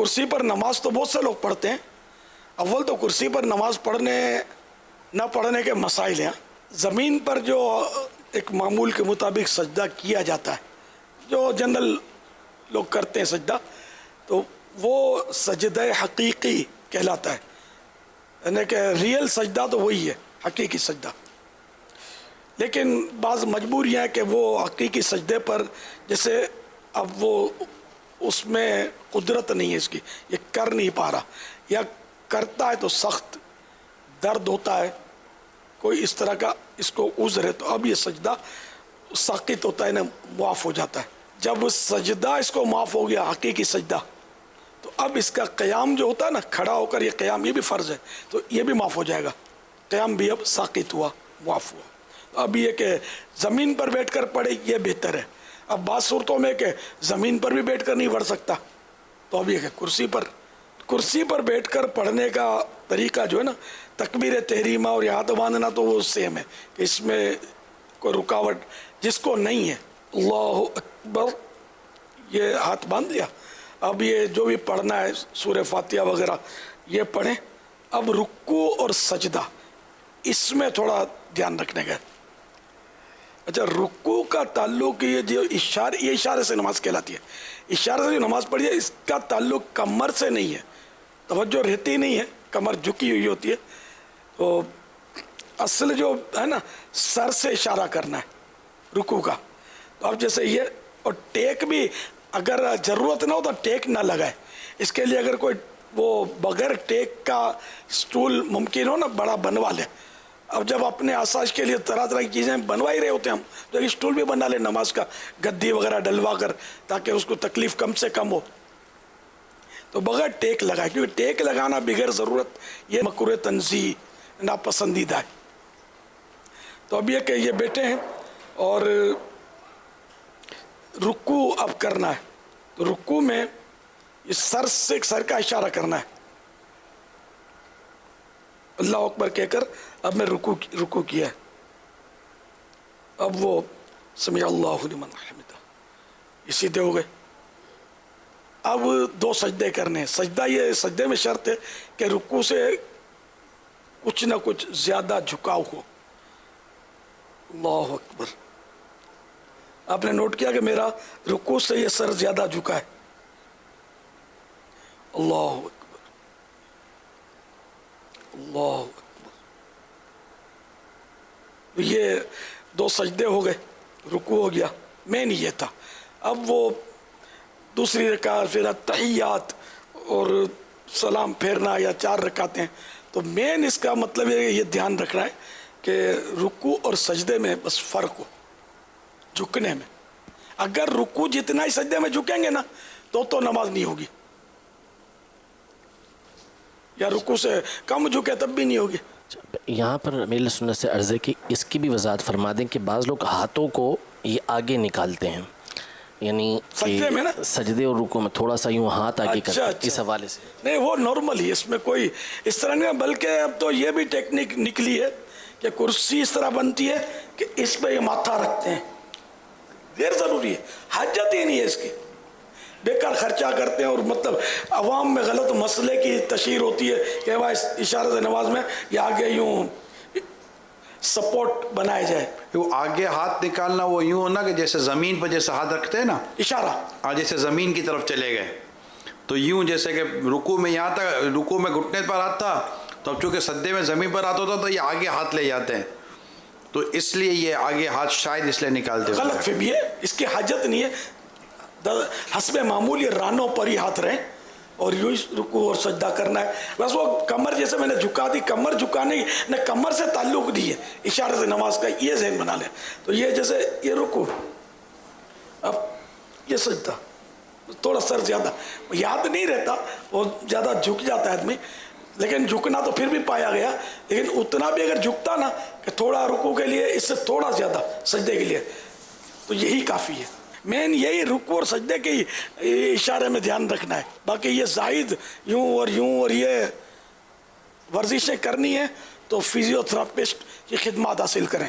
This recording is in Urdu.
کرسی پر نماز تو بہت سے لوگ پڑھتے ہیں. اول تو کرسی پر نماز پڑھنے نہ پڑھنے کے مسائل ہیں. زمین پر جو ایک معمول کے مطابق سجدہ کیا جاتا ہے، جو جنرل لوگ کرتے ہیں سجدہ، تو وہ سجدہ حقیقی کہلاتا ہے. یعنی کہ ریئل سجدہ تو وہی ہے، حقیقی سجدہ. لیکن بعض مجبوریاں ہیں کہ وہ حقیقی سجدے پر، جیسے اب وہ اس میں قدرت نہیں ہے اس کی، یہ کر نہیں پا رہا، یا کرتا ہے تو سخت درد ہوتا ہے، کوئی اس طرح کا اس کو عذر ہے، تو اب یہ سجدہ ساقط ہوتا ہے نا، معاف ہو جاتا ہے. جب سجدہ اس کو معاف ہو گیا، حقیقی سجدہ، تو اب اس کا قیام جو ہوتا ہے نا، کھڑا ہو کر یہ قیام، یہ بھی فرض ہے، تو یہ بھی معاف ہو جائے گا. قیام بھی اب ساقط ہوا، معاف ہوا. اب یہ کہ زمین پر بیٹھ کر پڑھے یہ بہتر ہے. اب بعض صورتوں میں کہ زمین پر بھی بیٹھ کر نہیں پڑھ سکتا، تو اب یہ کہ کرسی پر بیٹھ کر پڑھنے کا طریقہ جو ہے نا، تکبیر تحریمہ اور ہاتھ باندھنا تو وہ سیم ہے، کہ اس میں کوئی رکاوٹ جس کو نہیں ہے، اللہ اکبر یہ ہاتھ باندھ لیا. اب یہ جو بھی پڑھنا ہے سورہ فاتحہ وغیرہ یہ پڑھیں. اب رکوع اور سجدہ اس میں تھوڑا دھیان رکھنے کا. اچھا، رکوع کا تعلق یہ جو اشارے سے نماز کہلاتی ہے. اشارے سے جو نماز پڑھی ہے اس کا تعلق کمر سے نہیں ہے، توجہ رہتی نہیں ہے، کمر جھکی ہوئی ہوتی ہے. تو اصل جو ہے نا، سر سے اشارہ کرنا ہے رکوع کا. تو اب جیسے یہ، اور ٹیک بھی اگر ضرورت نہ ہو تو ٹیک نہ لگائے. اس کے لیے اگر کوئی وہ بغیر ٹیک کا سٹول ممکن ہو نا، بڑا بنوا لے. اب جب اپنے آسائش کے لیے طرح طرح کی چیزیں بنوا ہی رہے ہوتے ہیں ہم، تو ایک سٹول بھی بنا لے نماز کا، گدی وغیرہ ڈلوا کر، تاکہ اس کو تکلیف کم سے کم ہو. تو بغیر ٹیک لگائے، کیونکہ ٹیک لگانا بغیر ضرورت یہ مکروہ تنزیہ، ناپسندیدہ ہے. تو اب یہ کہ یہ بیٹھے ہیں اور رکوع اب کرنا ہے. تو رکوع میں یہ سر کا اشارہ کرنا ہے، اللہ اکبر کہہ کر اب میں رکوع کیا ہے. اب وہ سمع اللہ لمن حمدہ، یہ سیدھے ہو گئے. اب دو سجدے کرنے ہیں. سجدے میں شرط ہے کہ رکوع سے کچھ نہ کچھ زیادہ جھکاؤ ہو. اللہ اکبر. آپ نے نوٹ کیا کہ میرا رکوع سے یہ سر زیادہ جھکا ہے. اللہ اکبر، اللہ اکبر. یہ دو سجدے ہو گئے، رکوع ہو گیا. مین یہ تھا. اب وہ دوسری رکعت، پھر تحیات اور سلام پھیرنا، یا 4 رکعتیں. تو مین اس کا مطلب یہ دھیان رکھنا ہے کہ رکوع اور سجدے میں بس فرق ہو جھکنے میں. اگر رکوع جتنا ہی سجدے میں جھکیں گے نا تو نماز نہیں ہوگی، یا رکوع سے کم جھکے تب بھی نہیں ہوگی. یہاں پر میری سنت سے عرض ہے کہ اس کی بھی وضاحت فرما دیں کہ بعض لوگ ہاتھوں کو یہ آگے نکالتے ہیں، یعنی سجدے میں نا، سجدے اور رکوع میں تھوڑا سا یوں ہاتھ آگے کرتے ہیں. اس حوالے سے نہیں، وہ نارمل ہی، اس میں کوئی اس طرح نہیں. بلکہ اب تو یہ بھی ٹیکنیک نکلی ہے کہ کرسی اس طرح بنتی ہے کہ اس پہ یہ ماتھا رکھتے ہیں. غیر ضروری ہے، حاجت ہی نہیں ہے اس کی، بیکار خرچہ کرتے ہیں. اور مطلب عوام میں غلط مسئلے کی تشہیر ہوتی ہے کہ وہ اشارہ سے نماز میں یہ آگے یوں سپورٹ بنایا جائے. وہ آگے ہاتھ نکالنا وہ یوں ہونا کہ جیسے زمین پر جیسے ہاتھ رکھتے ہیں نا، اشارہ. جیسے زمین کی طرف چلے گئے تو یوں، جیسے کہ رکوع میں یہاں تک، رکوع میں گھٹنے پر ہاتھ تھا، تو اب چونکہ سجدے میں زمین پر ہاتھ ہوتا تو یہ آگے ہاتھ لے جاتے ہیں، تو اس لیے یہ آگے ہاتھ شاید اس لیے نکالتے ہیں. غلط فہمی ہے، اس کی حاجت نہیں ہے. حسب معمول یہ رانوں پر ہی ہاتھ رہیں اور یوں رکوع اور سجدہ کرنا ہے. بس وہ کمر جیسے میں نے جھکا دی، کمر جھکانے نہ کمر سے تعلق نہیں ہے، اشارے سے نماز کا یہ ذہن بنا لیں. تو یہ جیسے یہ رکوع، اب یہ سجدہ، تھوڑا سر زیادہ یاد نہیں رہتا، وہ زیادہ جھک جاتا ہے آدمی. لیکن جھکنا تو پھر بھی پایا گیا، لیکن اتنا بھی اگر جھکتا نا کہ تھوڑا رکوع کے لیے، اس سے تھوڑا زیادہ سجدے کے لیے، تو یہی کافی ہے. مین یہی رکوع اور سجدے کے اشارے میں دھیان رکھنا ہے. باقی یہ زائد یوں اور یہ ورزشیں کرنی ہے تو فزیو تھراپسٹ کی خدمات حاصل کریں.